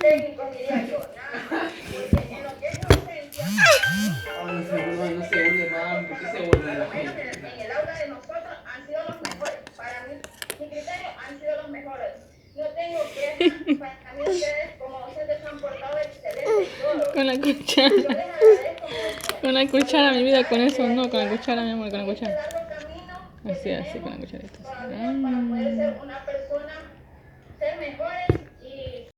técnicos, diría yo, nada. Porque en lo que es docencia, Ay, seguro no se hunde, mami, ¿por qué se hunde por la lo menos gente? en el aula de nosotros han sido los mejores. Para mí, mi criterio han sido los mejores. No tengo quejas. Para mí ustedes como docentes se han portado excelente y todo. Con la Yo cuchara. les agradezco mucho Con la por cuchara, la mi vida, amistad, con la eso no, con la solidaridad cuchara, mi amor, con en la este cuchara. largo camino que Así, con tenemos la cucharita. todavía para poder ser una persona, ser mejores